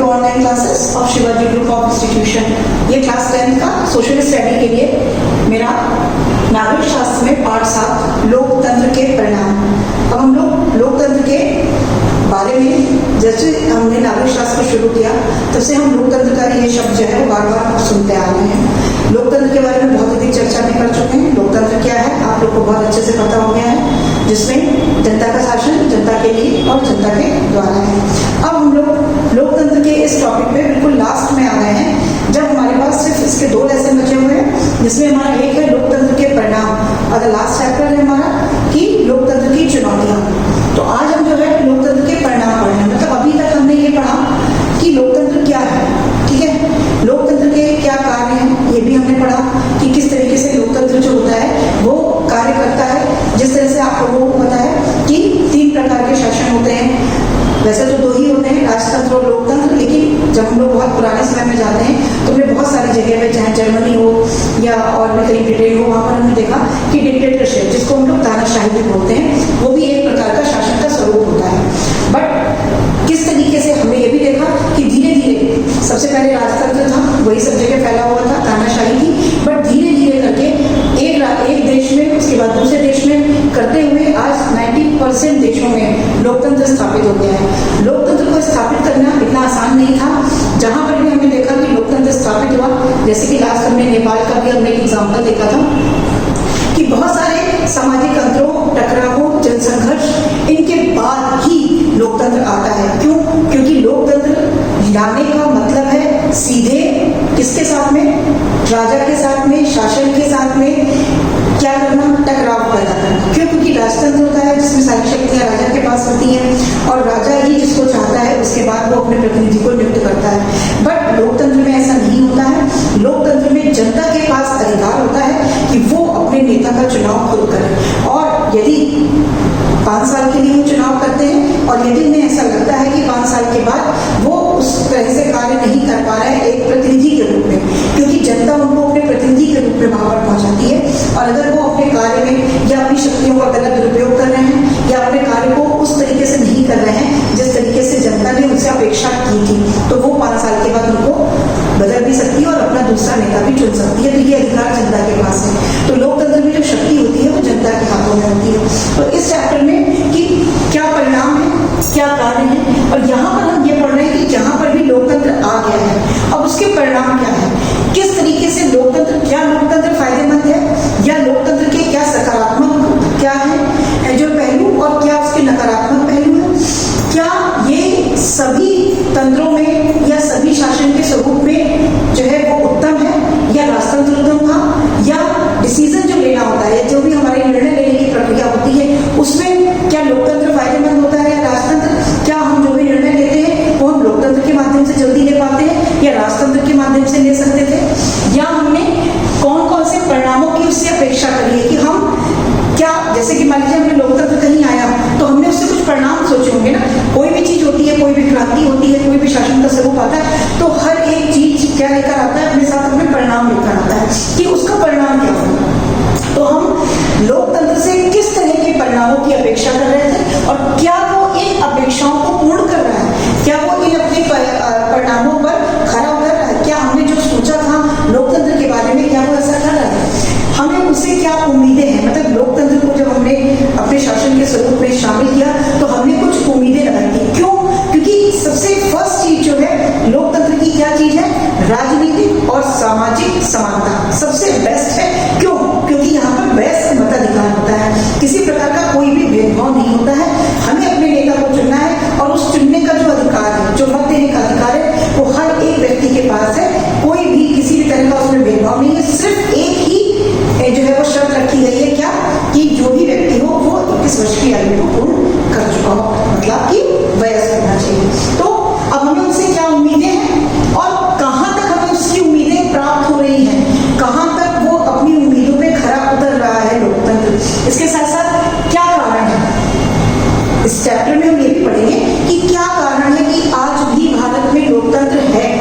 Online classes of Shivaji group of institution. ये class 10th का social study के लिए मेरा नागरिक शास्त्र में पाठ 7 लोकतंत्र के परिणाम। अब हम लोग लोकतंत्र के बारे में जैसे हमने नागरिक शास्त्र को शुरू किया तब से हम लोकतंत्र का ये शब्द जो है वो बार बार सुनते आ रहे हैं। लोकतंत्र के बारे में बहुत अधिक चर्चा भी कर चुके हैं। लोकतंत्र क्या है आप लोग को बहुत अच्छे से पता हो गया है, जिसमें जनता का शासन जनता के लिए और जनता के द्वारा है। अब हम लोग लोकतंत्र के इस टॉपिक पे बिल्कुल लास्ट में आ गए हैं, जब हमारे पास सिर्फ इसके 2 लेसन बचे हुए हैं, जिसमें हमारा एक है लोकतंत्र के परिणाम और लास्ट चैप्टर है हमारा कि लोकतंत्र की चुनौतियां। तो आज हम जो है लोकतंत्र के परिणाम पढ़ रहे हैं। मतलब अभी तक हमने ये पढ़ा कि लोकतंत्र क्या है, ठीक है, लोकतंत्र के क्या कार्य हैं ये भी हमने पढ़ा कि किस तरीके से लोकतंत्र जो होता है वो कार्य करता है। जिस तरह से आप लोगों को पता है कि 3 प्रकार के शासन होते हैं, वैसे तो 2 ही होते हैं, राजतंत्र और लोकतंत्र, लेकिन जब हम लोग बहुत पुराने समय में जाते हैं तो हमने बहुत सारी जगह पे चाहे जर्मनी हो या और भी कहीं ब्रिटेन हो, वहाँ पर हमने देखा कि डिक्टेटरशिप, जिसको हम लोग तानाशाही भी बोलते हैं, वो भी एक प्रकार का शासन का स्वरूप होता है। बट किस तरीके से हमने ये भी देखा कि धीरे धीरे सबसे पहले राजतंत्र था, वही सब जगह फैला हुआ था, तानाशाही थी, बट धीरे धीरे करके एक देश में उसके बाद दूसरे देश में करते हुए आज 90% देशों में लोकतंत्र स्थापित हो गया है। लोकतंत्र को स्थापित करना इतना आसान नहीं था। जहां पर भी हमने देखा कि लोकतंत्र स्थापित हुआ, जैसे कि लास्ट हमने नेपाल का भी हमने एक एग्जाम्पल देखा था कि बहुत सारे सामाजिक अंतरों, टकरावों, जनसंघर्ष, इनके बाद ही लोकतंत्र आता है। क्यों? क्योंकि लोकतंत्र लाने का मतलब है सीधे किसके साथ में, राजा के साथ में, शासन के साथ में क्या करना, टकराव पैदा करना। क्यों? क्योंकि राजतंत्र होता है जिसमें सारी शक्तियां राजा के पास होती हैं और राजा ही जिसको चाहता है उसके बाद वो अपने प्रतिनिधि को नियुक्त करता है। बट लोकतंत्र में ऐसा नहीं होता है। लोकतंत्र में जनता के पास अधिकार होता है कि वो अपने नेता का चुनाव खुद करे, और यदि 5 साल के लिए वो चुनाव करते हैं और यदि उन्हें ऐसा लगता है कि 5 साल के बाद वो उस तरह से कार्य नहीं कर पा रहे हैं एक प्रतिनिधि के रूप में, क्योंकि जनता उनको अपने प्रतिनिधि के रूप में वहां पर पहुंचाती है, और अगर वो अपने कार्य में या अपनी शक्तियों का गलत दुरुपयोग कर रहे हैं या अपने कार्य को उस तरीके से नहीं कर रहे हैं जिस तरीके से जनता ने उनसे अपेक्षा की थी, तो वो 5 साल के बाद उनको बदल भी सकती है और अपना दूसरा नेता भी चुन सकती है। तो ये अधिकार जनता के पास है। तो लोकतंत्र में जो शक्ति होती है वो जनता के हाथों में होती है। तो इस चैप्टर में कि क्या परिणाम है, क्या कार्य है, और यहाँ पर हम ये पढ़ रहे हैं कि जहाँ पर भी लोकतंत्र आ गया है अब उसके परिणाम क्या है, किस तरीके से लोकतंत्र, क्या लोकतंत्र फायदेमंद है या लोकतंत्र के क्या सकारात्मक क्या है जो पहलू और क्या उसके नकारात्मक पहलू है, क्या ये सभी तंत्रों में या सभी शासन के स्वरूप में जो है वो उत्तम है या राजतंत्र उत्तम था, या डिसीजन जो लेना होता है, जो भी हमारे निर्णय लेने की प्रक्रिया होती है उसमें क्या लोकतंत्र फायदेमंद होता है या राजतंत्र, क्या हम जो भी निर्णय लेते हैं वो हम लोकतंत्र के माध्यम से जल्दी ले पाते हैं या राजतंत्र के माध्यम से ले सकते थे, या हमने कौन कौन से परिणामों की उससे अपेक्षा करी है कि हम क्या, जैसे कि मान लीजिए हमने लोकतंत्र कहीं आया तो हमने उससे कुछ परिणाम सोचे होंगे ना। कोई भी चीज होती है, कोई भी क्रांति होती है, कोई भी शासन का स्वरूप आता है तो हर एक चीज क्या लेकर आता है, अपने साथ अपने परिणाम लेकर आता है कि उसका परिणाम क्या होगा। तो हम लोकतंत्र से किस तरह के परिणामों की अपेक्षा कर रहे थे और क्या वो इन अपेक्षाओं को पूर्ण कर रहा है, क्या वो इन अपने परिणामों पर खरा उतर रहा है, क्या हमने जो सोचा था लोकतंत्र के बारे में क्या वो ऐसा कर रहा है, हमें उससे क्या उम्मीदें हैं। मतलब लोकतंत्र को जब हमने अपने शासन के स्वरूप में शामिल किया तो हमने कुछ उम्मीदें लगाई थी। क्यों? क्योंकि सबसे फर्स्ट चीज जो है लोकतंत्र की क्या चीज है, राजनीतिक और सामाजिक समानता सबसे बेस्ट है। क्यों? क्योंकि यहाँ पर वैश्य मताधिकार होता है, किसी प्रकार का कोई भी भेदभाव नहीं होता है। हमें अपने नेता को चुनना है और उस चुनने का जो अधिकार है, जो मत देने का अधिकार है, वो हर एक व्यक्ति के पास है। कोई भी किसी भी तरह का उसमें भेदभाव नहीं है। सिर्फ एक ही जो है वो शर्त रखी गई है, क्या, कि जो भी व्यक्ति हो वो 21 वर्ष की आयु को पूर्ण कर चुका हो, मतलब कि वयस्क होना चाहिए। तो अब हमें उससे क्या उम्मीदें हैं और कहाँ तक हमें उसकी उम्मीदें प्राप्त हो रही हैं, कहाँ तक वो अपनी उम्मीदों पे खरा उतर रहा है लोकतंत्र। इसके साथ साथ क्या कारण है, इस चैप्टर में हम ये भी पढ़ेंगे कि क्या कारण है कि आज भी भारत में लोकतंत्र है।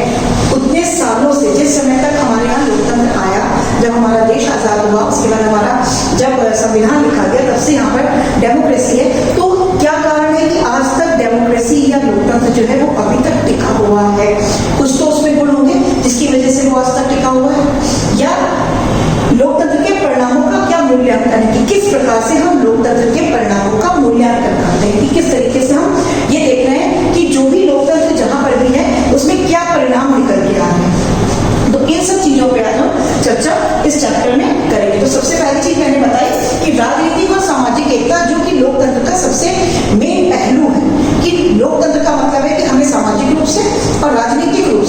उतने सालों से, जिस समय तक हमारे यहाँ लोकतंत्र आया, जब हमारा देश आजाद हुआ, उसके बाद हमारा जब संविधान लिखा गया, तब से यहाँ पर डेमोक्रेसी है। तो क्या कारण है कि आज तक डेमोक्रेसी या लोकतंत्र जो है वो अभी तक टिका हुआ है।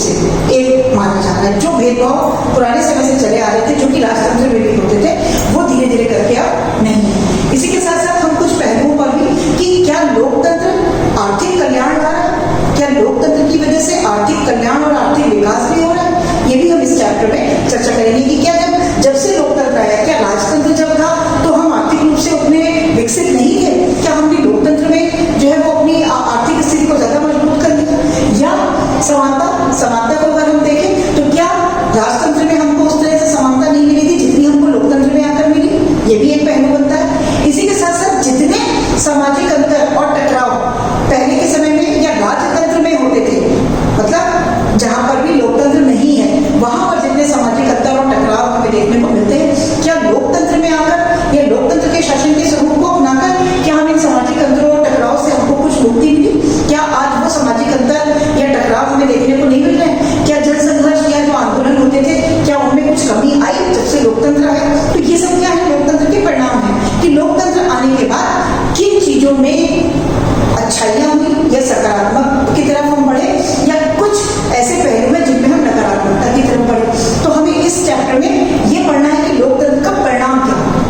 से एक माना जा रहा है। जो भेदभाव पुराने समय से चले आ रहे थे, जो कि राजतंत्र में भी होते थे, वो धीरे धीरे करके अब नहीं है। इसी के साथ साथ हम कुछ पहलुओं पर भी कि क्या लोकतंत्र आर्थिक कल्याण ला रहा है, क्या लोकतंत्र की वजह से आर्थिक कल्याण और आर्थिक विकास भी हो रहा है, ये भी हम इस चैप्टर में चर्चा करेंगे कि क्या जब से लोकतंत्र आया, क्या राजतंत्र जब था तो हम आर्थिक रूप से उतने विकसित नहीं थे, क्या हमने लोकतंत्र में जो है वो अपनी आर्थिक स्थिति को ज्यादा मजबूत कर लिया, या समानता को अगर हम देखें तो क्या राजतंत्र में हमको उस तरह से समानता नहीं मिली थी जितनी हमको लोकतंत्र में आकर मिली, ये भी एक पहलू बनता है। इसी के साथ साथ जितने सामाजिक अंतर और टकराव पहले के समय में या राजतंत्र में होते थे, मतलब जहां पर भी लोकतंत्र नहीं है वहां पर जितने सामाजिक अंतर और टकराव हमें देखने को मिलते हैं, क्या लोकतंत्र में आकर या लोकतंत्र के शासन के स्वरूप को अपनाकर क्या हम इन सामाजिक अंतरों और टकराव से हमको कुछ मुक्ति मिली? क्या आज वो सामाजिक अंतर या टकराव हमें देखने को नहीं मिल रहे हैं? क्या जन संघर्ष या जो आंदोलन होते थे क्या उनमें कुछ कमी आई जब से लोकतंत्र आया? तो ये सब क्या है, लोकतंत्र के परिणाम है कि लोकतंत्र आने के बाद किन चीजों में अच्छाइयां हुई या सकारात्मक की तरफ हम बढ़े, या कुछ ऐसे पहलू हैं जिनमें हम नकारात्मकता की तरफ बढ़े। तो हमें इस चैप्टर में ये पढ़ना है कि लोकतंत्र का परिणाम क्या है।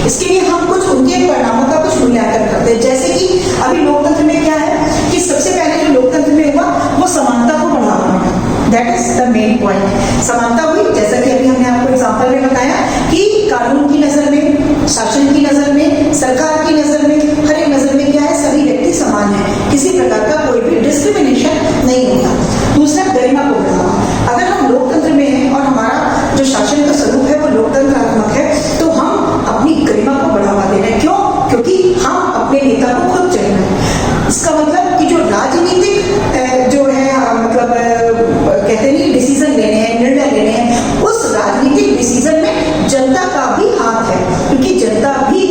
इसके लिए हम कुछ उनके परिणामों का कुछ मूल्यांकन करते हैं। जैसे कि अभी लोकतंत्र में क्या है कि सबसे पहले जो लोकतंत्र में हुआ वो समानता को बढ़ावा मिला, that is the main point. समानता हुई, जैसा कि अभी हमने आपको एग्जाम्पल में बताया कि कानून की नजर में, शासन की नजर में, सरकार की नजर में, हर एक नजर में क्या है, सभी व्यक्ति समान है, किसी प्रकार का कोई भी डिस्क्रिमिनेशन नहीं होता। दूसरा, गरिमा को बढ़ावा। अगर हम लोकतंत्र में हैं और हमारा जो शासन का स्वरूप है वो लोकतंत्रात्मक है तो हम अपनी गरिमा को बढ़ावा दे रहे हैं। क्यों? क्योंकि हम अपने नेता को खुद चुन रहे हैं। इसका मतलब कि जो राजनीतिक जो है मतलब कहते नहीं डिसीजन लेने हैं, निर्णय लेने हैं, उस राजनीतिक डिसीजन में जनता का भी हाथ है, क्योंकि जनता भी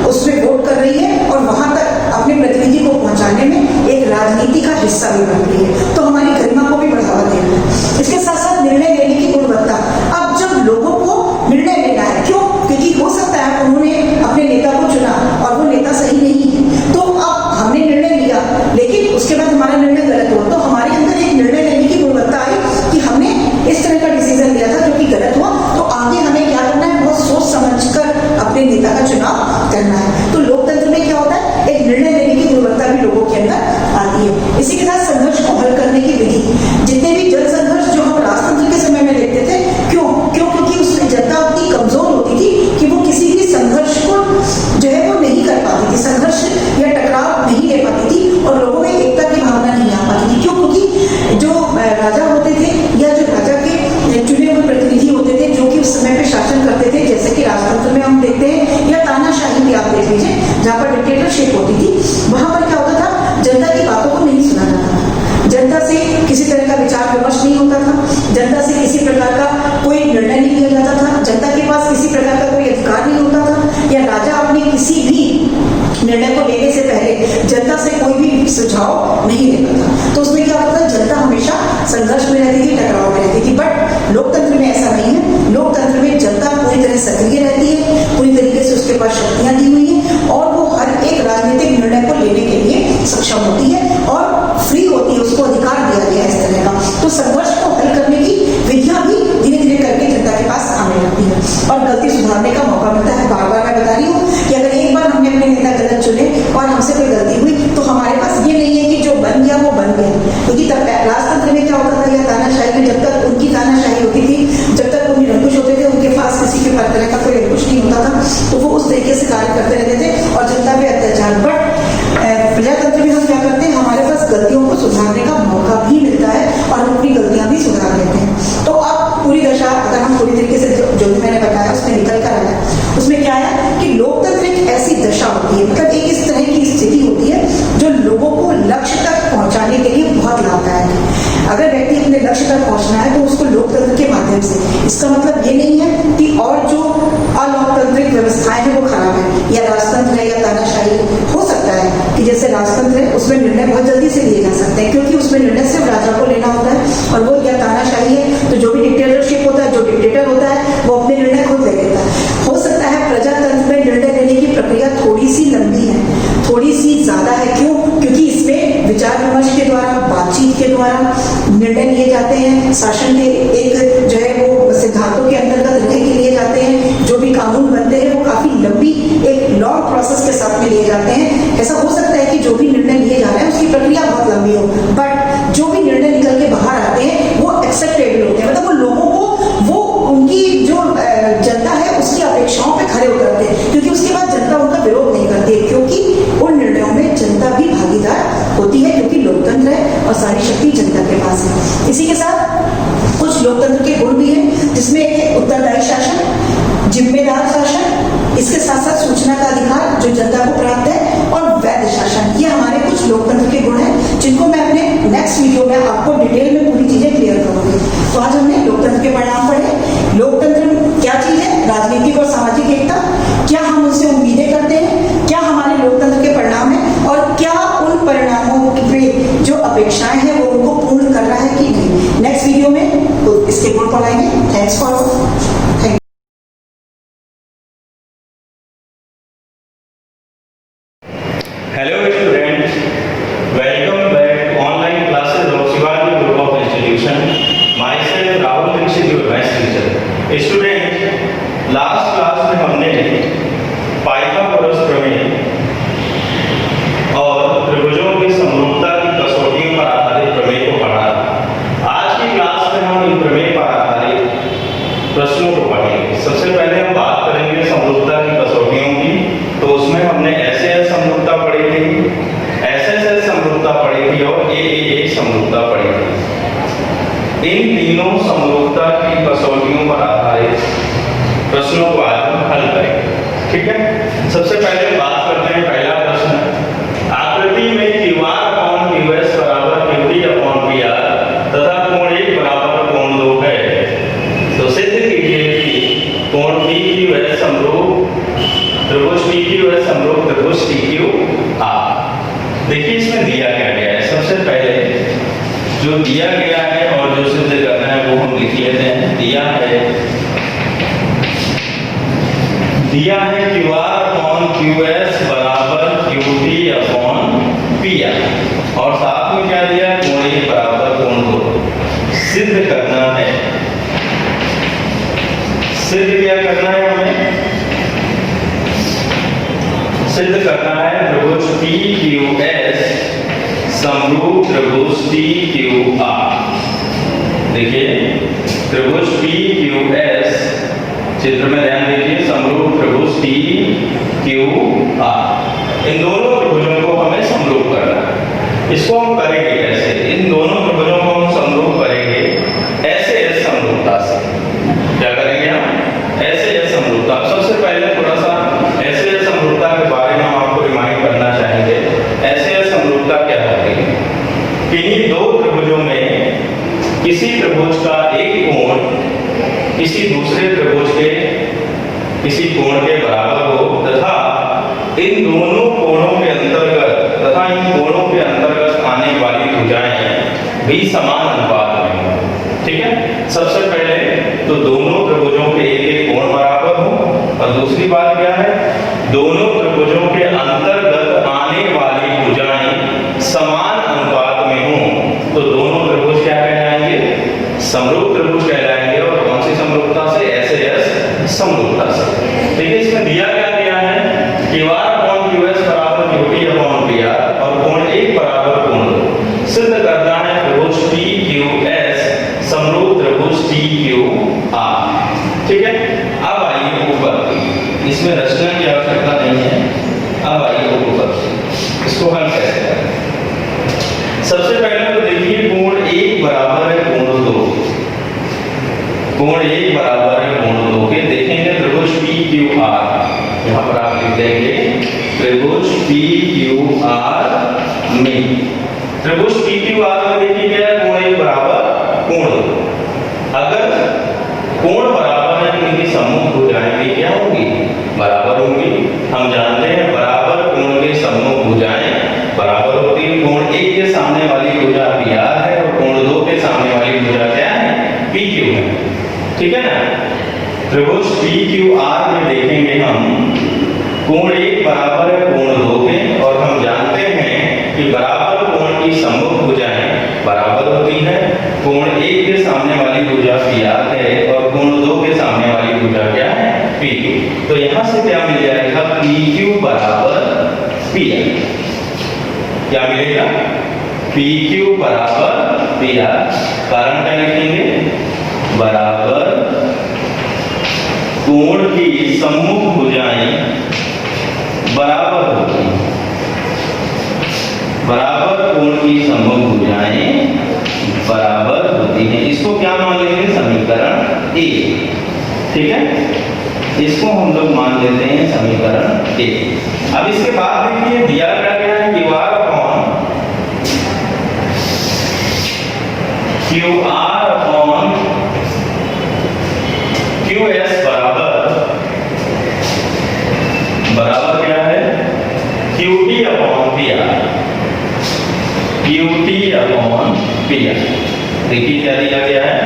उसमें वोट कर रही है और वहां तक अपने प्रतिनिधि को पहुंचाने में एक राजनीति का हिस्सा भी बन रही है। तो हमारी गरिमा को भी बढ़ावा देना है। इसके साथ साथ निर्णय लेने की गुणवत्ता। अब जब लोगों को निर्णय लेना है, क्यों? क्योंकि हो सकता है उन्होंने अपने नेता को चुना और वो नेता सही नहीं है, तो अब हमने निर्णय लिया लेकिन उसके बाद हमारा निर्णय गलत हुआ, तो हमारे अंदर एक निर्णय लेने की गुणवत्ता आई कि हमने इस तरह का डिसीजन लिया था जो कि गलत हुआ, तो आगे हमें क्या करना है, बहुत सोच समझकर अपने नेता का चुनाव करना है। तो लोकतंत्र में क्या होता है, एक निर्णय लेने की गुणवत्ता भी लोगों के अंदर आती है। इसी के साथ संघर्ष को हल करने की विधि। जितने भी जन संघर्ष जो हम राजतंत्र के समय में देखते थे, क्यों? क्योंकि उसमें जनता उतनी कमजोर होती थी कि वो किसी भी संघर्ष को जो है वो नहीं कर पाती थी, संघर्ष या टकराव नहीं ले पाती थी और लोगों में एकता की भावना नहीं आ पाती थी। क्यों? क्योंकि जो राजा होते थे या जो राजा के चुने हुए प्रतिनिधि होते थे जो कि उस समय पे शासन करते थे, जैसे कि राजतंत्र में हम देखते हैं या तानाशाही भी आप देख लीजिए जहाँ पर डिक्टेटरशिप होती थी, वहां पर क्या होता था, जनता की बातों को नहीं सुना जाता था, जनता से किसी तरह का विचार विमर्श नहीं होता था, जनता से किसी प्रकार का कोई निर्णय नहीं लिया जाता था, जनता के पास किसी प्रकार का कोई अधिकार नहीं होता था, या राजा अपने किसी भी निर्णय को लेने से पहले जनता से कोई भी सुझाव नहीं लेता था। तो उसमें क्या होता था, जनता हमेशा संघर्ष में रहती थी, टकराव में रहती थी। बट लोकतंत्र में ऐसा नहीं है। लोकतंत्र में जनता पूरी तरह सक्रिय रहती है, पूरी तरीके से उसके पास शक्तियां दी हुई हैं और वो हर एक राजनीतिक निर्णय को लेने के लिए सक्षम होती है और फ्री होती है, उसको अधिकार दिया गया है इस तरह का। तो संघर्ष को हल करने की विधियां भी धीरे धीरे करके जनता के पास आने लगती है और गलती सुधारने का मौका मिलता है। बार बार मैं बता रही हूँ कि अगर एक बार हमने अपने नेता गलत चुने और हमसे कोई गलती हुई तो हमारे पास ये नहीं है कि जो बन गया वो बन गया, क्योंकि तब राजतंत्र में क्या होता था या तानाशाही में जब तक उनकी तानाशाही होती थी, जब तक वो निरंकुश होते थे, उनके पास किसी के तरह का कोई अंकुश नहीं होता था, तो वो उस तरीके से कार्य करते रहते थे और जनता पे अत्याचार। बट प्रजातंत्र में हम क्या करते हैं, हमारे पास गलतियों को सुधारने का मौका भी मिलता है और हम अपनी गलतियां भी सुधार लेते हैं। तो अब पूरी दशा अगर हम पूरी तरीके से जो मैंने बताया उसमें निकल कर आया, उसमें क्या है कि लोकतंत्र एक ऐसी दशा होती है, मतलब एक इस तरह की स्थिति होती है जो लोगों को लक्ष्य तक पहुंचाने के लिए बहुत लाभदायक है। अगर व्यक्ति अपने लक्ष्य तक पहुंचना है तो उसको लोकतंत्र के माध्यम से, इसका मतलब ये नहीं है कि और जो अलोकतांत्रिक व्यवस्थाएं हैं वो खराब है या राजतंत्र है या तानाशाही। हो सकता है कि जैसे राजतंत्र है उसमें निर्णय बहुत जल्दी से लिए जा सकते हैं क्योंकि उसमें निर्णय सिर्फ राजा को लेना होता है, और वो या तानाशाही है तो जो भी डिक्टेटरशिप होता है, जो डिक्टेटर होता है वो अपने निर्णय खुद ले लेता है। हो सकता है प्रजातंत्र में निर्णय लेने की प्रक्रिया थोड़ी सी लंबी है, थोड़ी सी ज्यादा है। क्यों? क्योंकि इसमें विचार विमर्श के द्वारा, बातचीत के द्वारा निर्णय लिए जाते हैं, शासन के एक जो है वो सिद्धांतों के अंतर्गत रहने के लिए जाते हैं। जो भी कानून बनते हैं वो काफी लंबी एक लॉन्ग प्रोसेस के साथ में लिए जाते हैं। ऐसा हो सकता है कि जो भी निर्णय लिए जा रहे हैं उसकी प्रक्रिया बहुत लंबी हो, बट जो भी निर्णय निकल के बाहर आते हैं वो एक्सेप्टेबल होते हैं, मतलब वो लोगों को वो उनकी जो जनता है उसकी अपेक्षाओं पे खरे उतरते हैं, क्योंकि उसके बाद जनता उनका विरोध नहीं करती है, क्योंकि उन निर्णयों में जनता भी भागीदार होती है, क्योंकि लोकतंत्र है और सारी शक्ति जनता के पास है। इसी के साथ कुछ लोकतंत्र के गुण भी हैं, जिसमें एक उत्तरदायी शासन, जिम्मेदार शासन, इसके साथ साथ सूचना का अधिकार जो जनता को प्राप्त है, और वैध शासन। ये हमारे कुछ लोकतंत्र के गुण हैं, जिनको मैं अपने नेक्स्ट वीडियो में आपको डिटेल में पूरी चीजें क्लियर करूंगी। तो आज हमने लोकतंत्र के परिणाम पढ़े। लोकतंत्र क्या चीज है? राजनीतिक और सामाजिक एकता। क्या हम उनसे उम्मीदें करते हैं? क्या हमारे लोकतंत्र के परिणाम है, और क्या उन परिणामों की जो अपेक्षाएं हैं वो उनको पूर्ण कर रहा है कि नहीं? नेक्स्ट वीडियो में तो इसके गुण पढ़ाएंगे। Thanks for thank Hello students, welcome back to online classes of Shivaji Group of Institution. Myself Rahul Dixit, your maths teacher. Students, last class में हमने पाइथागोरस प्रमेय और त्रिभुजों की समरूपता की कसौटियों पर आधारित प्रमेय को पढ़ा। आज की क्लास में हम इन प्रमेय पर आधारित प्रश्नों को पढ़ेंगे। सबसे पहले हम बात करेंगे समरूपता की कसौटियों की। तो उसमें हमने ऐसे समरूपता पढ़ी थी, एसएसएस समरूपता पढ़ी थी और ए समरूपता पढ़ी थी। इन तीनों समरूपता की कसौटियों पर आधारित प्रश्नों को आज हम हल करेंगे। ठीक है, सबसे पहले बात करते हैं पहला प्रश्न। आकृति में QR/QS बराबर QT/PR तथा कोण 1 बराबर कोण 2 है, तो सिद्ध कीजिए कि कोण PQS समरूप त्रिभुज PQS समरूप त्रिभुज TQR। देखिए इसमें दिया क्या गया है। सबसे पहले जो दिया गया है और जो सिद्ध करना है वो हम लिख लेते हैं। दिया है QR/QS बराबर QT/PR और साथ में क्या दिया? कोण 1 बराबर कोण 2। सिद्ध करना है। सिद्ध क्या करना है हमें? सिद्ध करना है त्रिभुज PQS समरूप त्रिभुज TQR। देखिए त्रिभुज PQS, चित्र में ध्यान दीजिए, समरूप त्रिभुज TQR। इन दोनों त्रिभुजों को हमें समरूप करना है। इसको हम करेंगे कैसे? इन दोनों त्रिभुजों को हम समरूप करेंगे एसएस समरूपता से। क्या करेंगे हम? एसएस समरूपता। सबसे पहले थोड़ा सा एसएस समरूपता के बारे में हम आपको रिमाइंड करना चाहेंगे। एसएस समरूपता क्या होती है? किन्हीं दो त्रिभुजों में किसी त्रिभुज का एक कोण किसी दूसरे त्रिभुज के किसी कोण के बराबर हो तथा इन दोनों कोणों के अंतर्गत तथा इन कोणों के अंतर्गत आने वाली भुजाएं भी समान अनुपात में हो। ठीक है, सबसे पहले तो दोनों त्रिभुजों के एक कोण बराबर हो, और दूसरी बात क्या है? दोनों त्रिभुजों के अंतर्गत आने वाली भुजाएं समान अनुपात में हो, तो दोनों त्रिभुज क्या कहलाएंगे? समरूप त्रिभुज कहलाएंगे। और कौन सी समरूपता से? एसएस समरूपता से। देखिए इसमें दिया क्या गया है? QR/QS बराबर QT/PR और कोण 1 बराबर कोण 2। सिद्ध करना है त्रिभुज PQS समरूप त्रिभुज TQR। ठीक है, अब आइए ऊपर। इसमें रचना की आवश्यकता नहीं है। अब आइए ऊपर, इसको हल कैसे करें? सबसे पहले तो देखिए कोण 1 बराबर है कोण 2। कोण 1 बराबर है कोण 2 के देखेंगे त्रिभुज PQR। यहाँ पर आप लिख देंगे त्रिभुज PQR में, त्रिभुज PQR में देखिए क्या है? कोण 1 बराबर कोण 2। अगर कोण बराबर है तो इनकी सम्मुख भुजाएं भी क्या होंगी? बराबर होंगी। हम जानते हैं बराबर कोण के सम्मुख भुजाएं बराबर होती है। कोण 1 के सामने वाली भुजा PR है और कोण 2 के सामने वाली भुजा क्या है? PQ है। ठीक है ना? त्रिभुज PQR में देखेंगे हम कोण 1 बराबर है कोण 2 के, और हम जानते हैं कि बराबर कोण की सम्मुख भुजाएं बराबर होती हैं। कोण 1 के सामने वाली भुजा PR है और कोण 2 के सामने वाली भुजा क्या है PQ। तो यहां से क्या मिल जाएगा PQ बराबर PR। क्या मिलेगा PQ बराबर PR। कारण क्या लिखेंगे बराबर कोण की सम्मुख भुजाएं बराबर होती हैं। बराबर कोण की सम्मुख भुजाएं बराबर होती हैं। इसको क्या मान लेंगे समीकरण A। ठीक है इसको हम लोग मान लेते हैं समीकरण A। अब इसके बाद देखिए दिया क्या गया है QR अपॉन QS बराबर क्या है QT upon PR। QT upon PR देखिए क्या दिया गया है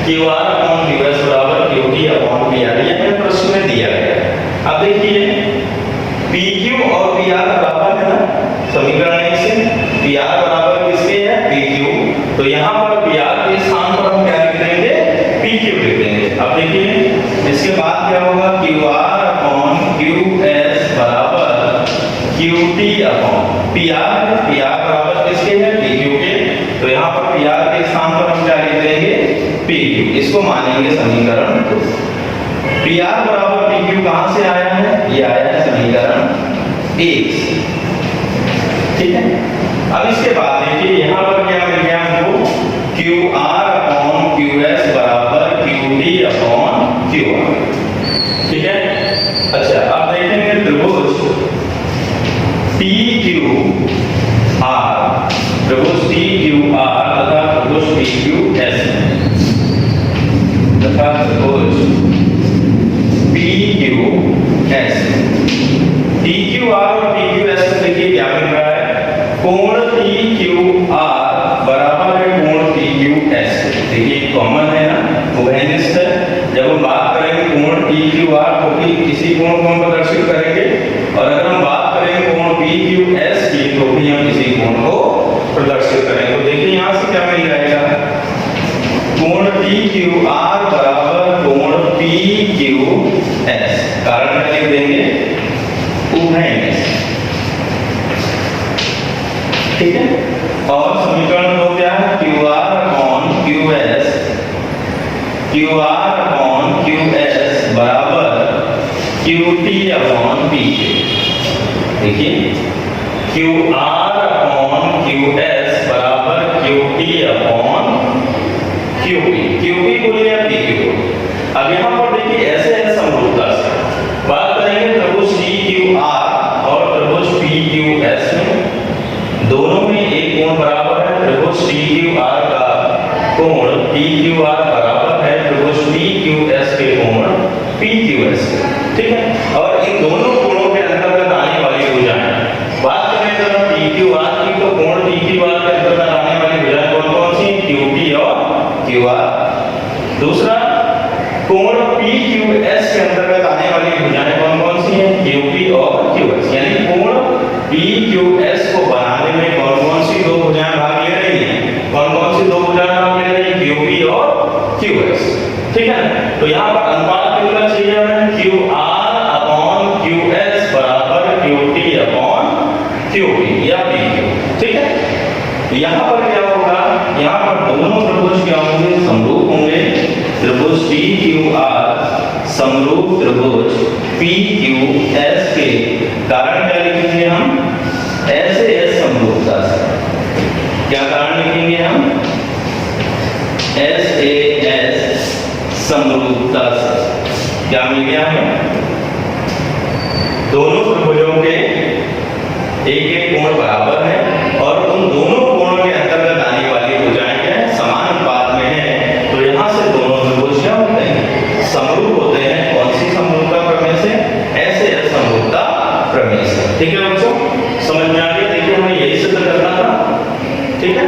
QR अपॉन QS बराबर QT अपॉन PR। ये हमें प्रश्न में दिया गया है। अब देखिए PQ और PR बराबर है ना समीकरण 1 से PR बराबर किसके है PQ। तो यहाँ पर PR के स्थान पर हम क्या लिख देंगे PQ लिख देंगे। अब देखिए इसके बाद क्या होगा QR अपॉन QS बराबर QT अपॉन PR है। PR बराबर किसके है PQ के। तो यहाँ पर PR के स्थान पर हम क्या लिख देंगे PQ। इसको मानेंगे समीकरण 2। PR बराबर PQ कहां से आया है ये आया है समीकरण 1 से। ठीक है अब इसके बाद देखिए यहाँ पर क्या मिल गया हमको QR अपॉन QS बराबर QT अपॉन QR। ठीक है अच्छा अब देखेंगे त्रिभुज TQR त्रिभुज TQR तथा त्रिभुज PQS तथा त्रिभुज PQS। TQR और PQS में देखिए क्या मिल रहा है कोण TQR बराबर है कोण PQS। देखिए कॉमन है ना उभयनिष्ठ है। जब हम बात करेंगे कोण TQR तो किसी कोण को हम प्रदर्शित करेंगे और अगर हम बात करेंगे कोण PQS की तो भी हम इसी कोण को प्रदर्शित करेंगे। तो देखिए यहाँ से क्या मिल जाएगा कोण TQR बराबर कोण PQS। कारण क्या लिख देंगे उभयनिष्ठ। ठीक है और समीकरण 2 क्या है QR अपॉन QS बराबर QT अपॉन PQ। देखिए QR अपॉन QS बराबर QT अपॉन QP। QP को लिया PQ को। अब यहाँ पर देखिए ऐसे है समरूपता से बात करेंगे त्रिभुज TQR और त्रिभुज PQS में दोनों में एक कोण बराबर है। त्रिभुज TQR का कोण TQR बराबर है त्रिभुज PQS के कोण PQS। ठीक है और इन दोनों कोणों के अंतर्गत आने वाली भुजाएं बात करें तो TQR की तो कोण TQR के अंतर्गत आने वाली भुजाएं कौन-कौन सी QT और QR। दूसरा कोण PQS के अंतर्गत आने वाली भुजाएं कौन-कौन सी हैं QP और QS। यानी कोण PQS को बनाने में कौन-कौन सी दो भुजाएं भाग ले रही हैं कौन-कौन सी दो भुजाएं भाग ले रही हैं QP और QS। ठीक है तो यहाँ पर अनुपात कितना चाहिए हमें QR अपॉन QS बराबर QT अपॉन QP या PQ। ठीक है यहाँ पर क्या होगा यहाँ पर दोनों त्रिभुज क्या होंगे समरूप होंगे। त्रिभुज TQR समरूप त्रिभुज PQS के कारण क्या लिखेंगे हम ऐसे समरूपता से। क्या कारण लिखेंगे हम SAS समरूपता से। क्या मिल गया हमें दोनों त्रिभुजों के एक एक कोण बराबर है और उन दोनों कोणों के अंतर्गत आने वाली भुजाएं क्या है समान अनुपात में है। तो यहाँ से दोनों त्रिभुज क्या होते हैं समरूप होते हैं। कौन सी समरूपता प्रमेय से SAS समरूपता प्रमेय से। ठीक है बच्चों समझ में आ गया। देखिए हमें यही सिद्ध करना था। ठीक है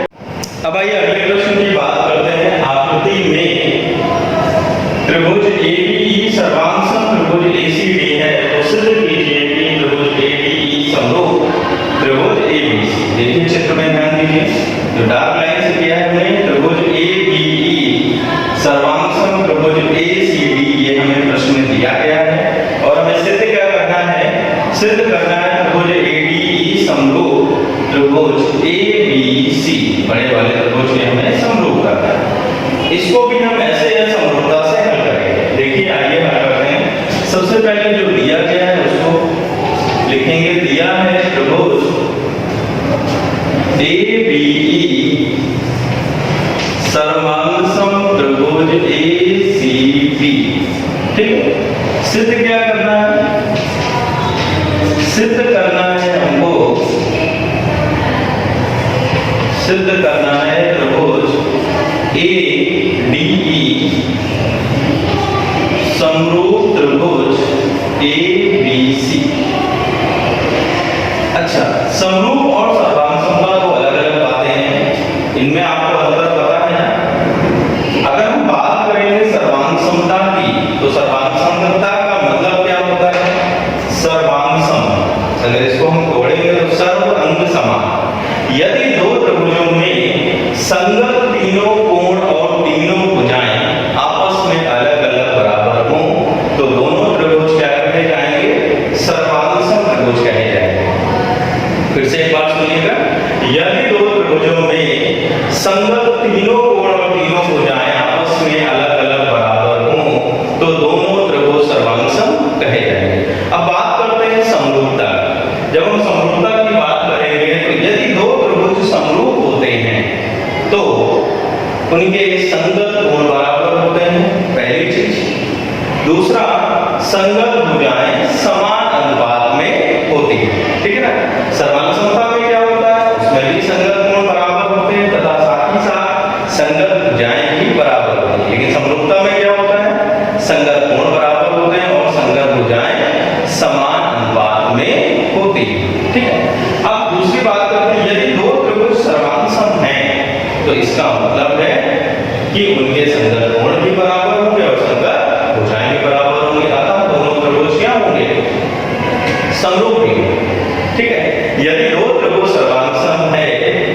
अब आइए अगले प्रश्न की बात करते हैं। आकृति में त्रिभुज ABE सर्वांगसम त्रिभुज ACD है तो सिद्ध कीजिए कि त्रिभुज ABE समरूप त्रिभुज ABC। देखिए चित्र में ध्यान दीजिए जो डार्क लाइन से किया है हमने त्रिभुज AB ए बी सी बड़े वाले त्रिभुज के हमें समरूप करना है। इसको भी हम ऐसे या समरूपता से हल करेंगे। देखिए आइए हल करते हैं। सबसे पहले जो दिया गया है उसको लिखेंगे। दिया है त्रिभुज ए बी ई सर्वांगसम त्रिभुज ए सी बी। ठीक है, सिद्ध क्या करना है? सिद्ध करना है हमको, सिद्ध करना है त्रिभुज ए डी ई समरूप त्रिभुज ए बी सी। अच्छा, समरूप और सर्वांगसमता दो अलग अलग बातें हैं, इनमें आपको अंतर पता है ना? अगर हम बात करेंगे सर्वांगसमता की तो सर्वांगसमता का मतलब क्या होता है? सर्वांगसम, अगर इसको हम तोड़ेंगे तो सर्व अंग समान। यदि दो त्रिभुजों में संगत तीनों कोण और तीनों भुजाएं आपस में अलग अलग बराबर हों तो दोनों त्रिभुज क्या कहे जाएंगे? सर्वांगसम त्रिभुज कहे जाएंगे। फिर से एक बार सुनिएगा। यदि दो त्रिभुजों में संगत तीनों कोण और तीनों भुजाएं आपस में अलग अलग बराबर हों तो दोनों त्रिभुज सर्वांगसम कहे जाएंगे। अब बात करते हैं समरूपता। जब हम समरूपता की बात करेंगे तो यदि दो त्रिभुज समरूप होते हैं तो उनके संगत कोण बराबर होते हैं, पहली चीज। दूसरा, संगत भुजाएं समान अनुपात में होती है। ठीक है ना? सर्वांगसमता में क्या होता है? उसमें भी संगत कोण बराबर होते हैं तथा साथ ही साथ संगत भुजाएं भी बराबर होती हैं। लेकिन समरूपता में क्या होता है? संगत कोण बराबर होते हैं और संगत भुजाएं समान अनुपात में होती है। ठीक है, अब दूसरी बात करते हैं। यदि दो त्रिभुज सर्वांगसम हैं तो इसका मतलब है कि उनके संगत कोण भी बराबर होंगे और संगत भुजाएं भी बराबर होंगी, अतः दोनों त्रिभुज क्या होंगे? समरूप भी होंगे। ठीक है, यदि दो त्रिभुज सर्वांगसम है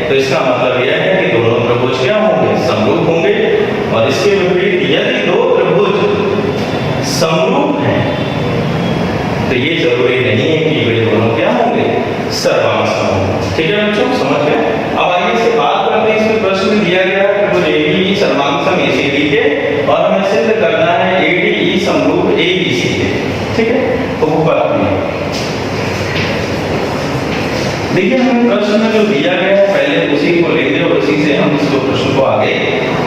तो इसका मतलब यह है कि दोनों त्रिभुज क्या होंगे? समरूप होंगे। और इसके विपरीत यदि दो त्रिभुज समरूप हैं तो ये जरूरी नहीं है कि वे दोनों क्या होंगे? सर्वांगसम होंगे। ठीक है बच्चों, समझ गए? अब आइए इससे बात करते हैं। इसमें प्रश्न में दिया गया है त्रिभुज एबी सर्वांगसम एसीबी के और हमें सिद्ध करना है एडीई समरूप एबीसी के। ठीक है, तो ऊपर देखिए हमें प्रश्न में जो दिया गया है पहले उसी को लेंगे और उसी से हम इसको प्रश्न को आगे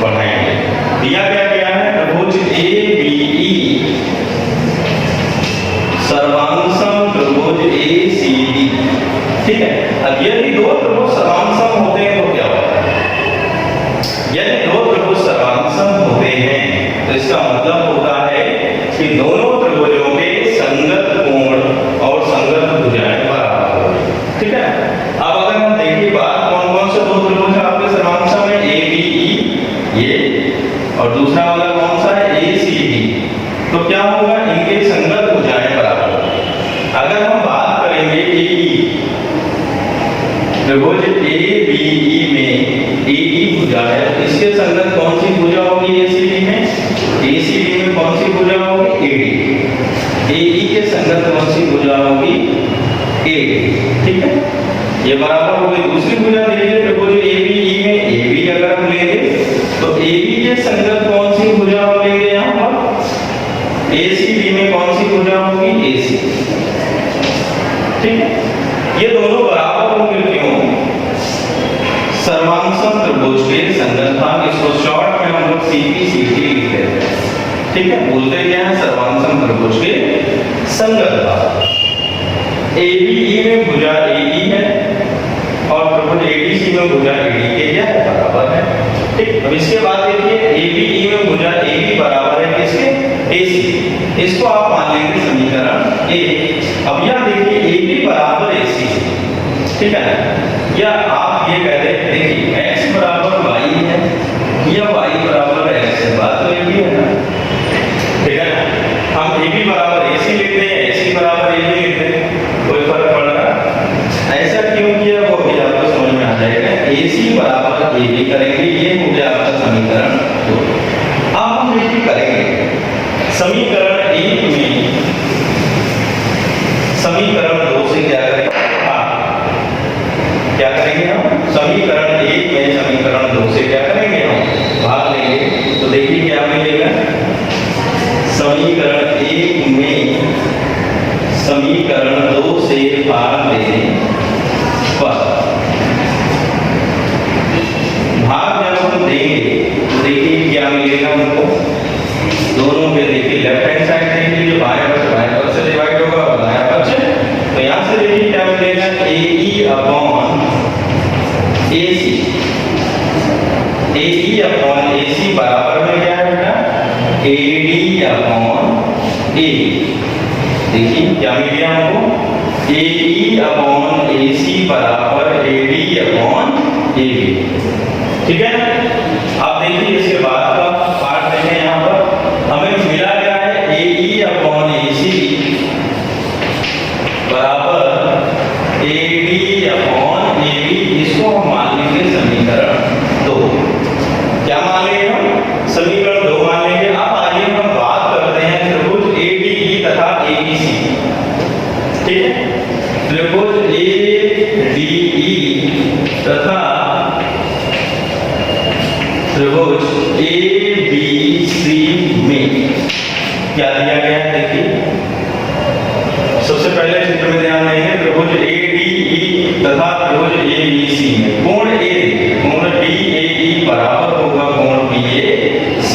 बढ़ाएंगे। दिया गया है त्रिभुज एबीई सर्वांगसम त्रिभुज एसीबी। ठीक है, अब यदि दो त्रिभुज सर्वांगसम होते हैं तो क्या होता है? यदि दो त्रिभुज सर्वांगसम होते हैं तो इसका मतलब होता है कि दोनों त्रिभुजों के संगत कोण और संगत भुजाएं बराबर होंगी। ठीक है, अब अगर हम देखिए बात कौन कौन से दो त्रिभुज हैं आपके सर्वांगसम में? ए बी ई ये, और दूसरा वाला कौन सा है? ए सी बी। तो क्या होगा? इनके संगत भुजाएं बराबर होंगी। अगर हम बात करेंगे ए ई त्रिभुज ए बी ई में ए ई भुजा है तो इसके संगत कौन सी भुजा होगी? ए सी बी में। ए सी बी में कौन सी भुजा होगी? A D. ए ई के संगत कौन सी भुजा होगी? A D. ठीक है, ये बराबर हो गई। दूसरी भुजा देखिए त्रिभुज ए बी ई में ए बी अगर हम लेंगे तो ए बी के संगत कौन सी भुजा हम लेंगे? यहाँ पर ए सी बी में कौन सी भुजा होगी? ए सी। ठीक है, ये दोनों बराबर होंगे। क्यों? सर्वांगसम त्रिभुज के संगत भाग, इसको शॉर्ट में हम लोग सीपी सीटी लिखते हैं। ठीक है, बोलते क्या है? सर्वांगसम त्रिभुज के संगत भाग। एबीई में भुजा एई है और त्रिभुज एडीसी में भुजा एडी के क्या है? बराबर है। ठीक, अब इसके बाद देखिए एबीई में भुजा एबी बराबर है किसके? एसी। इसको आप मान लेंगे समीकरण ए। अब यह देखिए एबी बराबर एसी। ठीक है, या आप ये कह रहे हैं देखिए x बराबर y है या y बराबर x है, बात तो एक ही है ना। ठीक है, हम AB बराबर AC लिखते हैं, AC बराबर AB लिखते हैं, कोई फर्क पड़ रहा? ऐसा क्यों किया वो भी आपको समझ में आ जाएगा। AC बराबर AB करेंगे, ये हो गया आपका समीकरण 2। अब हम ये करेंगे समीकरण 1 में समीकरण 2 से क्या करेंगे? क्या करेंगे हम? समीकरण 1 में समीकरण 2 से क्या करेंगे, हम भाग लेंगे। तो देखिए क्या मिलेगा, समीकरण 1 में समीकरण 2 से भाग देने पर, भाग जब हम देंगे तो देखिए क्या मिलेगा हमको, दोनों पे देखिए लेफ्ट हैंड साइड देख लीजिए, बाएं पक्ष से डिवाइड होगा और दायां पक्ष, तो यहां से देखिए क्या मिलेगा, AE upon AC, AE upon AC बराबर में क्या है बेटा, AD अपॉन AB। देखिए क्या मिल गया हमको, AE अपॉन AC बराबर AD अपॉन AB। ठीक है, अब देखिए इसके बाद का पार्ट देखें, यहाँ पर हमें मिला क्या है, AE अपॉन AC बराबर AD अपॉन AB। इसको हम मान लेंगे समीकरण 2। क्या मान लेंगे हम, समीकरण 2 मान लेंगे। अब आइए हम बात करते हैं त्रिभुज ADE तथा ABC। ठीक है, त्रिभुज ADE तथा त्रिभुज ABC में क्या दिया गया है, देखिए सबसे पहले चित्र में ध्यान देंगे, त्रिभुज ADE तथा त्रिभुज ABC में कोण A देखिए, कोण DAE बराबर होगा कोण BAC।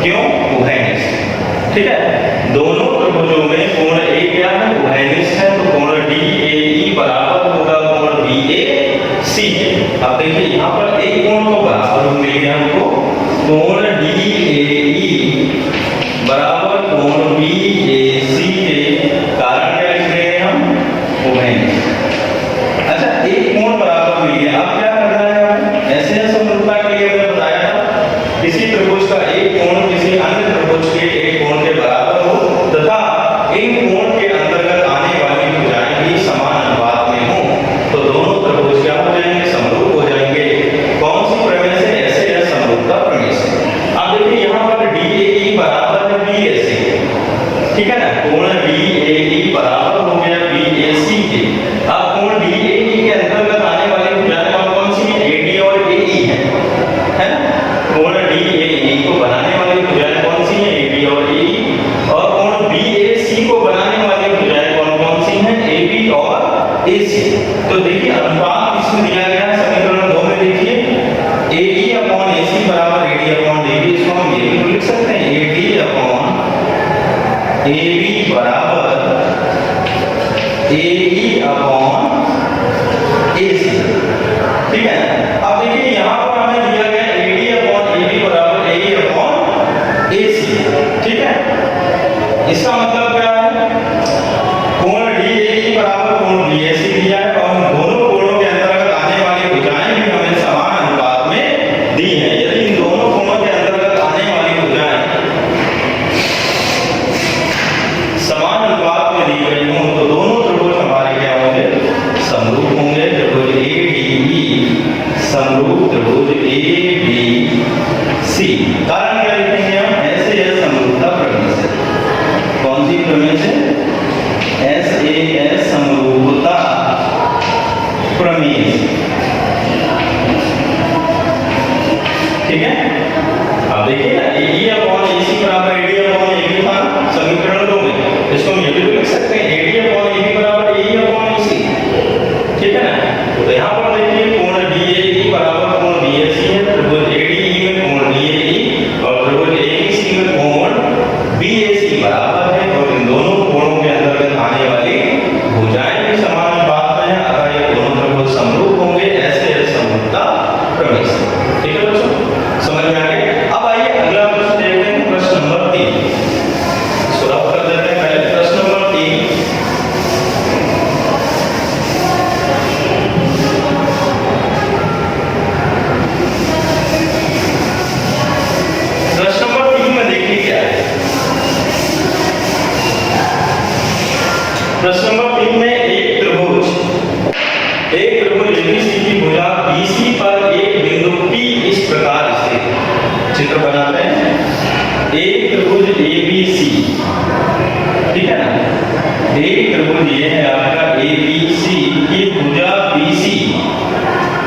क्यों, उभयनिष्ठ। ठीक है, दोनों त्रिभुजों में कोण A क्या है, उभयनिष्ठ है, तो कोण DAE बराबर होगा कोण BAC। अब देखिए यहाँ पर एक कोण को बराबर मिल गया हमको, कोण DAE बराबर कोण BAC के कारण क्या लिख रहे हैं हम, उभयनिष्ठ। अच्छा, एक कोण बराबर मिल गया, अब क्या करना है हमें, ऐसे समरूपता के लिए मैंने बताया था, किसी त्रिभुज का एक कोण किसी अन्य त्रिभुज के एक कोण के बराबर हो तथा इन कोण के अंतर्गत आने वाली भुजाएं भी समान अनुपात में हो, तो दोनों त्रिभुज क्या हो जाएंगे, समरूप हो जाएंगे। कौन सी प्रमेय से, ऐसे या समरूपता प्रमेय से। अब देखिए यहाँ पर DAE बराबर है BAC, ठीक है ना, कोण DAE बराबर हो गया BAC के। अब कोण DAE के अंतर्गत आने वाली भुजाएं कौन सी है, AD और AE है ना। कोण DAE को बनाने वाली भुजाएं कौन सी है, AD और AE, और कोण BAC को बनाने वाली भुजाएं कौन सी हैं, AB और AC। तो देखिए अनुपात इसमें दिया गया है समीकरण 2 में, देखिए AE अपॉन AC बराबर AD अपॉन AB। इसको हम ये भी लिख सकते हैं, AD अपॉन AB बराबर AE अपॉन AC। ठीक है, अब देखिए यहाँ पर हमें दिया गया AD अपॉन AB बराबर AE अपॉन AC। ठीक है, इसका मतलब क्या है, कोण DAE बराबर कोण BAC दिया है और दोनों कोणों के अंतर्गत आने वाली भुजाएं भी हमें समान अनुपात में दी है। यदि इन दोनों कोणों के अंतर्गत आने वाली भुजाएं समान अनुपात में दी गई हों, तो दोनों त्रिभुज हमारे क्या होंगे, समरूप होंगे। त्रिभुज ADE समरूप त्रिभुज ABC। कारण क्या लिखेंगे हम, ऐसे या समरूपता प्रमेय से। कौन सी प्रमेय से, SAS समरूपता प्रमेय से। ठीक है, अब देखिए ना, AE अपॉन AC बराबर AD अपॉन AB था समीकरण 2 में, इसको हम ये भी लिख सकते हैं, AD अपॉन AB बराबर AE अपॉन AC। ठीक है ना, तो यहाँ पर देखिए कोण DAE बराबर कोण BAC है, त्रिभुज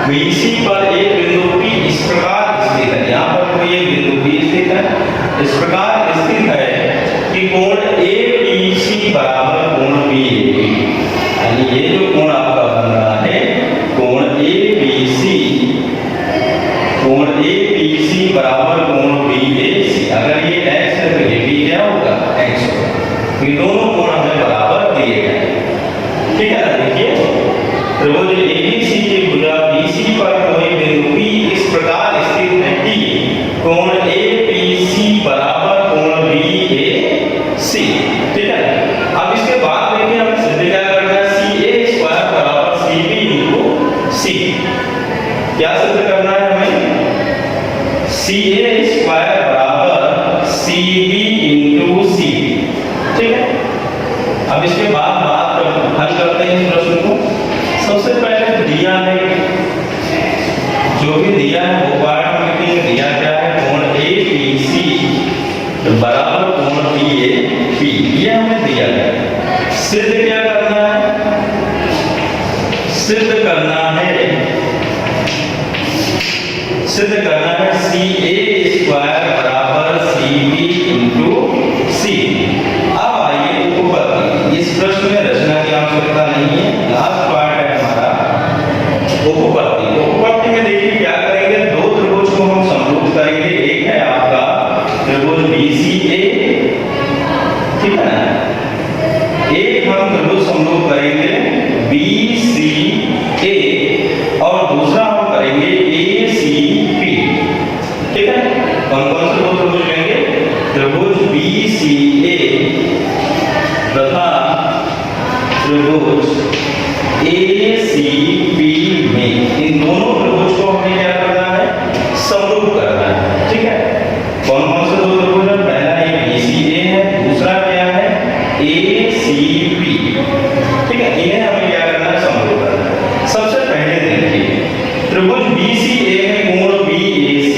BC पर एक बिंदु P इस प्रकार स्थित है, यहाँ पर कोई एक बिंदु P स्थित है, इस प्रकार स्थित है कि कोण APC बराबर कोण BAP, यानी ये जो कोण आपका बन रहा है कोण APC बराबर कोण BAC, अगर ये x है तो ये भी क्या होगा x होगा, ये दोनों कोण हमें बराबर दिए गए, ठीक है ना। देखिए त्रिभुज ABC की भुजा BC पर कोई बिंदु P इस प्रकार स्थित है कि कोण APC बराबर कोण BAC, ठीक है। अब इसके बाद देखिए हमें सिद्ध क्या करना है, CA स्क्वायर बराबर CB इंटू C, क्या सिद्ध करना है हमें, CA स्क्वायर बराबर CB इंटू C, ठीक है। अब इसके बाद हल करते हैं इस प्रश्न को। सबसे पहले दिया है, जो भी दिया है वो पार्ट में लिखेंगे, दिया क्या है कोण APC बराबर कोण BAP, ये हमें दिया है। सिद्ध क्या करना है, सिद्ध करना है CA स्क्वायर बराबर CB इंटू C। अब आइए उपपत्ति, इस प्रश्न में रचना की आवश्यकता नहीं है, लास्ट पार्ट है हमारा उपपत्ति। उपपत्ति में देखिए क्या करेंगे, दो त्रिभुज को हम समरूप करेंगे, एक है आपका त्रिभुज BCA, ठीक है ना, एक हम त्रिभुज समरूप करेंगे BCA और दूसरा हम करेंगे ACP, ठीक है। कौन कौन से दो त्रिभुज लेंगे, त्रिभुज BCA तथा त्रिभुज ACP में, इन दोनों त्रिभुज को हमें क्या करना है, समरूप करना है, ठीक है। कौन कौन से दो त्रिभुज है, पहला ये BCA है, दूसरा क्या है ACP, ठीक है। इन्हें हमें क्या करना है, समरूप करना है। सबसे पहले देखिए त्रिभुज BCA में कोण BAC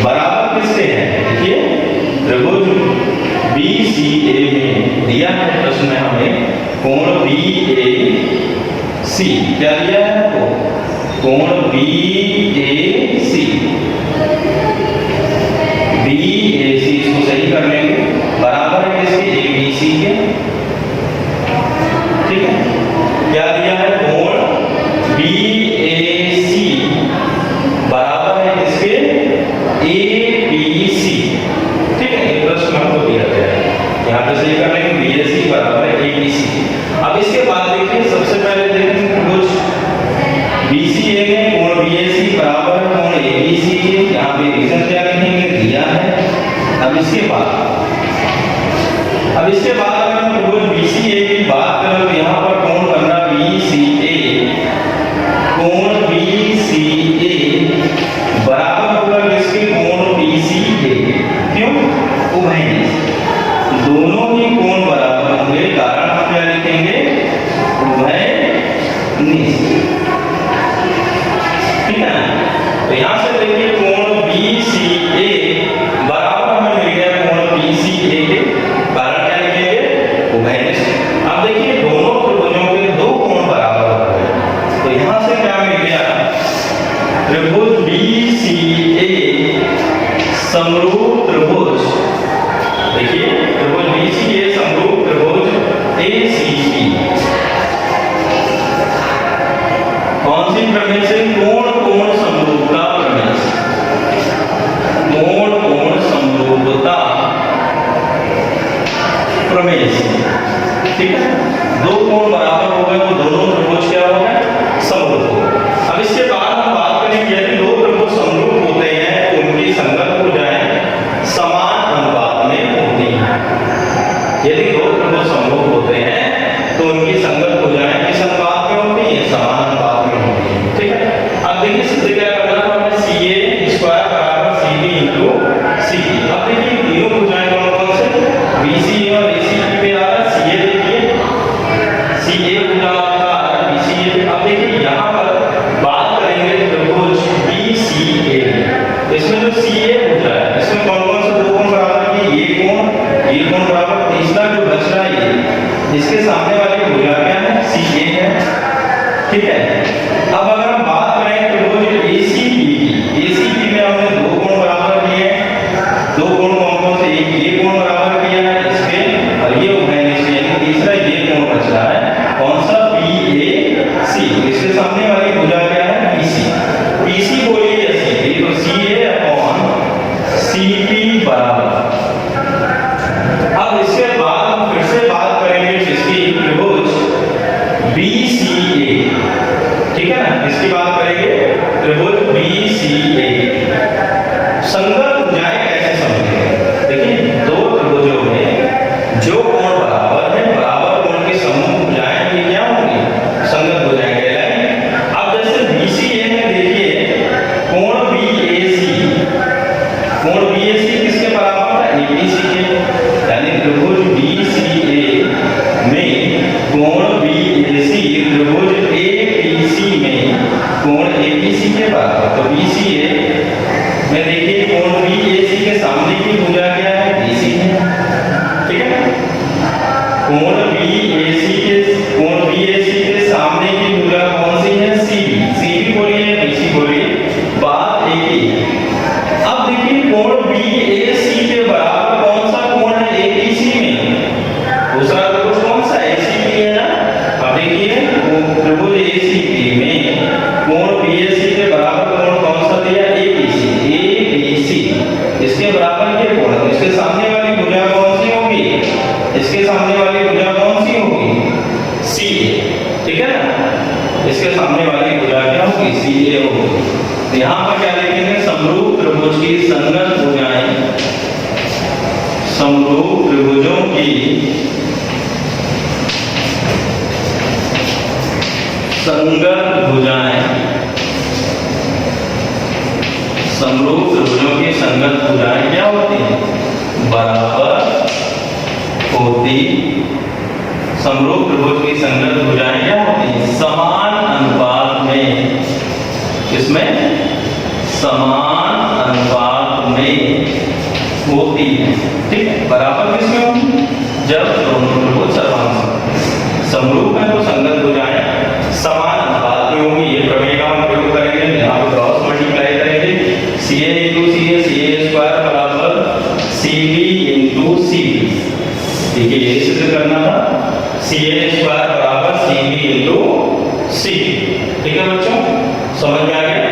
बराबर किसके है, देखिए त्रिभुज BCA में दिया है प्रश्न में हमें कोण BAC, क्या दिया है आपको, कोण BAC, इसको सही कर लेंगे, बराबर है किसके, ABC के, ठीक है। क्या दिया है, कोण BAC बराबर है किसके, APC, ठीक है। ये प्रश्न हमको दिया गया है, यहाँ पे सही कर लेंगे, BAC बराबर है APC। अब इसके बाद देखिए सबसे पहले देखेंगे त्रिभुज BCA में कोण BAC बराबर है कोण ABC के, यहाँ पे रीजन क्या लिखेंगे, दिया है। अब इसके बाद अगर हम त्रिभुज BCA की बात करें तो यहाँ पर कोण बन रहा BCA, कोण BCA बराबर होगा किसके, कोण BCA, क्यों, उभयनिष्ठ, दोनों ही कोण बराबर होंगे, कारण हम क्या लिखेंगे, उभयनिष्ठ, ठीक है। तो यहाँ से देखिए कोण BCA बराबर हमें मिल गया कोण BCA के, कारण क्या लिखेंगे, उभयनिष्ठ। अब देखिए दोनों त्रिभुजों के दो कोण बराबर हो गए, तो यहाँ से क्या मिल गया, त्रिभुज BCA समरूप त्रिभुज, देखिए त्रिभुज BCA समरूप त्रिभुज ACP, कौन सी प्रमेय से, कोण कोण समरूपता प्रमेय से, कोण कोण समरूपता प्रमेय से, ठीक है। दो कोण बराबर हो गए तो दोनों त्रिभुज क्या हो गए, समरूप हो गए। अब इसके बाद हम बात करेंगे, यदि दो त्रिभुज समरूप होते हैं तो उनकी संगत भुजाएं समान अनुपात में होती हैं। यदि दो त्रिभुज समरूप होते हैं तो उनकी संगत भुजाएं किस अनुपात में होती हैं, समान अनुपात में होती हैं, ठीक है। ठीक है। अब अगर हम बात करें त्रिभुज ACB की, ACB में हमने दो कोण बराबर किए हैं। दो कोण कौन से? एक ये कोण बराबर किया है इसके, और ये उभयनिष्ठ यानी तीसरा ये कोण बच रहा है कौन सा? BAC। इसके सामने वाली भुजा क्या है? BC। BC बोलिए या CP, तो CA अपॉन CP बराबर। अब इसके बाद हम फिर से बात करेंगे जिसकी त्रिभुज BCA, ठीक है ना? इसकी बात करेंगे त्रिभुज BCA। संगत भुजाएं कैसे समझेंगे? देखिए दो त्रिभुजों में जो कोण बराबर है, बराबर कोण के समूह भुजाएं ये क्या होंगी? संगत भुजाएं कहलाएंगी। अब जैसे BCA में देखिए कोण BAC, कोण BAC किसके बराबर है? ABC के। यानी त्रिभुज BCA में कोण BAC त्रिभुज APC में कोण APC के बराबर। तो BCA में देखिए कोण BAC के सामने की भुजा क्या है? BC है, ठीक है। कोण BAC के सामने की भुजा कौन सी है? CB। CB बोलिए, BC बोलिए, बात एक ही है। अब देखिए कोण BAC के बराबर कौन सा कोण है APC में? दूसरा त्रिभुज कौन सा? ACB है ना। अब देखिए त्रिभुज ACB में कोण BAC के बराबर कोण कौन सा दिया? ABC। इसके बराबर ये कोण, इसके सामने वाली भुजा कौन सी होगी? इसके सामने वाली भुजा कौन सी होगी? CA, ठीक है ना। इसके सामने वाली भुजा क्या होगी? CA होगी। यहाँ पर क्या लिखेंगे? समरूप त्रिभुज की संगत भुजाएं, समरूप त्रिभुजों की संगत भुजाएं, समरूप त्रिभुजों की संगत भुजाएं क्या होती हैं? बराबर होती। समरूप त्रिभुज की संगत भुजाएं क्या होती हैं? समान अनुपात में। इसमें समान अनुपात में होती है, ठीक है। बराबर किसमें होगी? जब दोनों त्रिभुज सर्वांश समरूप है तो संगत भुजाएं समान अनुपात में होंगी। ये प्रमेय का हम प्रयोग करेंगे, यहाँ पे क्रॉस मल्टीप्लाई करेंगे। CA into CA, CA square बराबर CB into CB। देखिए ये सिद्ध करना था, CA स्क्वायर बराबर CB into CB। ठीक है बच्चों, समझ में आ गया?